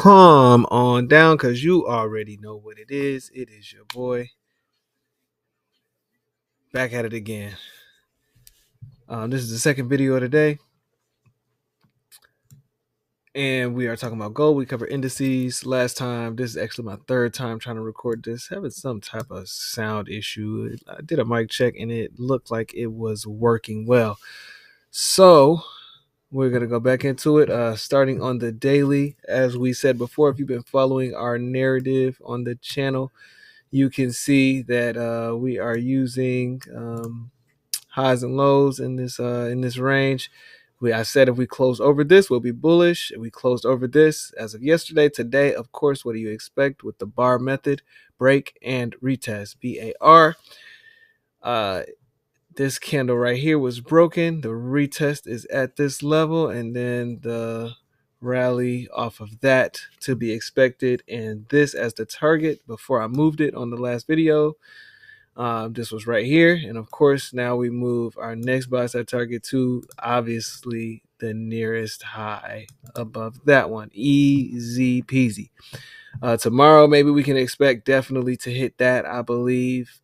Come on down, because you already know what it is. It is your boy back at it again. This is the second video of the day, and we are talking about gold. We covered indices last time. This is actually my third time trying to record this, having some type of sound issue. I did a mic check and it looked like it was working well. So we're going to go back into it, starting on the daily. As we said before, if you've been following our narrative on the channel, you can see that we are using highs and lows in this range. I said if we close over this, we'll be bullish. If we closed over this as of yesterday, today, of course, what do you expect with the bar method? Break and retest, BAR. This candle right here was broken. The retest is at this level, and then the rally off of that to be expected, and this as the target before I moved it on the last video. This was right here, and of course now we move our next buy side target to obviously the nearest high above that one. Easy peasy. Tomorrow maybe we can expect definitely to hit that. I believe.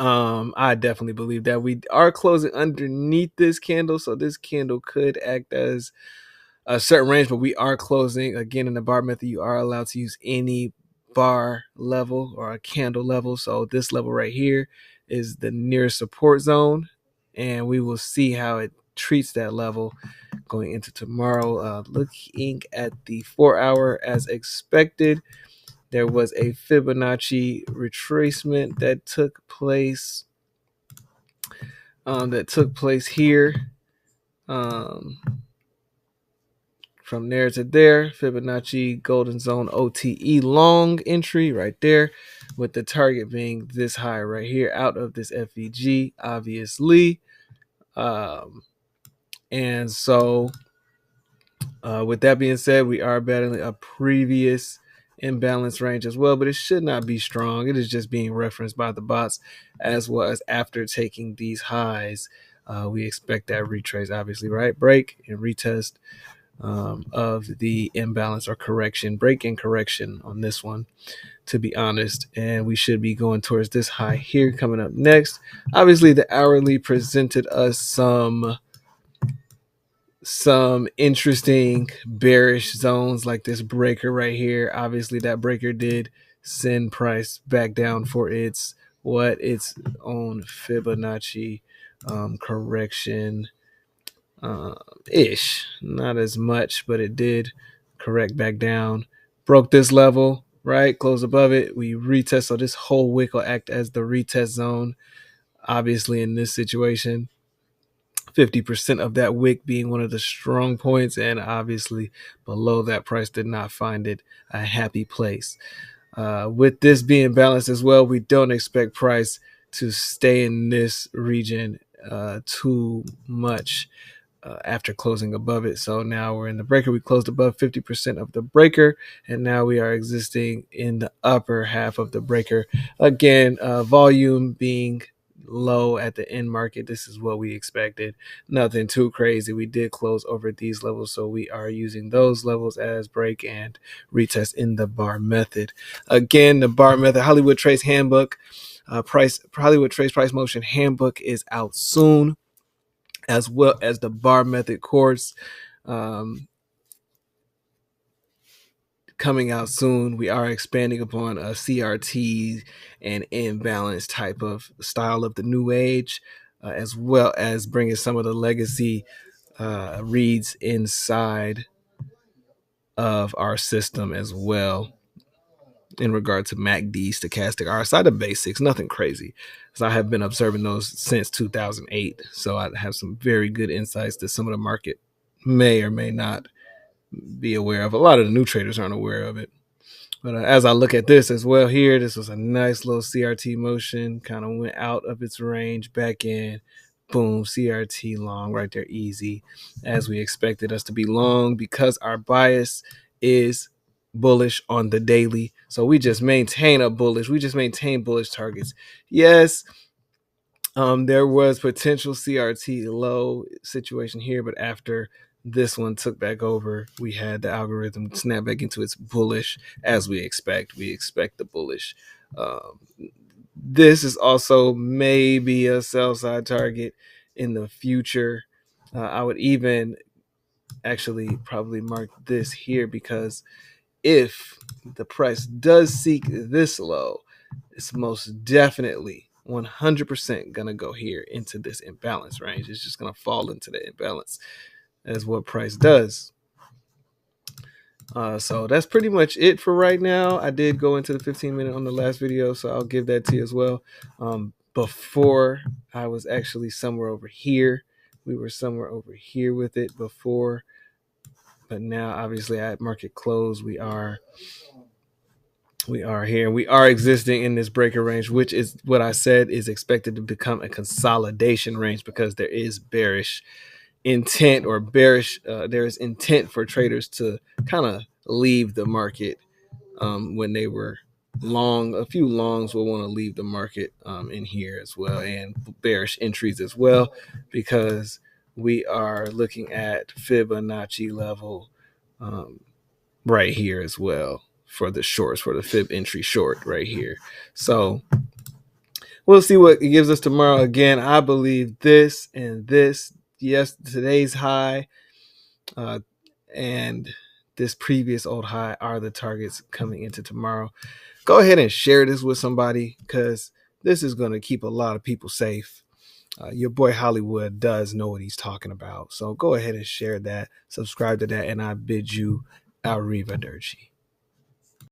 I definitely believe that we are closing underneath this candle, so this candle could act as a certain range, but we are closing again in the bar method. You are allowed to use any bar level or a candle level. So this level right here is the nearest support zone, and we will see how it treats that level going into tomorrow. Looking at the 4-hour, as expected, there was a Fibonacci retracement that took place. Here. From there to there, Fibonacci golden zone OTE long entry right there, with the target being this high right here out of this FEG, obviously. And so with that being said, we are battling a previous imbalance range as well, but it should not be strong. It is just being referenced by the bots, as well as after taking these highs. We expect that retrace, obviously, right? Break and retest of the imbalance or correction, break and correction on this one, to be honest. And we should be going towards this high here coming up next. Obviously, the hourly presented us some interesting bearish zones like this breaker right here. Obviously, that breaker did send price back down for its own Fibonacci correction ish, not as much, but it did correct back down, broke this level, right, close above it, we retest. So this whole wick will act as the retest zone, obviously, in this situation. 50% of that wick being one of the strong points, and obviously below that, price did not find it a happy place. With this being balanced as well, we don't expect price to stay in this region too much after closing above it. So now we're in the breaker. We closed above 50% of the breaker, and now we are existing in the upper half of the breaker. Again, volume being low at the end market. This is what we expected. Nothing too crazy. We did close over these levels, so we are using those levels as break and retest in the bar method. Again, the bar method, Hollywood Trace Handbook, Hollywood Trace Price Motion Handbook is out soon, as well as the bar method course coming out soon. We are expanding upon a CRT and imbalance type of style of the new age, as well as bringing some of the legacy reads inside of our system as well, in regard to MACD, stochastic RSI, the basics, nothing crazy. So I have been observing those since 2008. So I have some very good insights that some of the market may or may not be aware of. A lot of the new traders aren't aware of it. But as I look at this as well here, this was a nice little CRT motion, kind of went out of its range, back in, boom, CRT long right there, easy, as we expected us to be long, because our bias is bullish on the daily. So we just maintain bullish targets. Yes, there was potential CRT low situation here, but after This one took back over. We had the algorithm snap back into its bullish, as we expect. We expect the bullish. This is also maybe a sell side target in the future. I would even actually probably mark this here, because if the price does seek this low, it's most definitely 100% gonna go here into this imbalance range. It's just gonna fall into the imbalance, as what price does. So that's pretty much it for right now. I did go into the 15-minute on the last video, so I'll give that to you as well. Before, I was actually somewhere over here. We were somewhere over here with it before, but now obviously at market close, we are here. We are existing in this breaker range, which is what I said is expected to become a consolidation range, because there is bearish intent, or bearish there is intent for traders to kind of leave the market when they were long. A few longs will want to leave the market in here as well, and bearish entries as well, because we are looking at Fibonacci level right here as well for the shorts, for the fib entry short right here. So we'll see what it gives us tomorrow. Again, I believe this and this, yes, today's high and this previous old high are the targets coming into tomorrow. Go ahead and share this with somebody, because this is going to keep a lot of people safe. Your boy Hollywood does know what he's talking about. So go ahead and share that, subscribe to that, and I bid you arrivederci.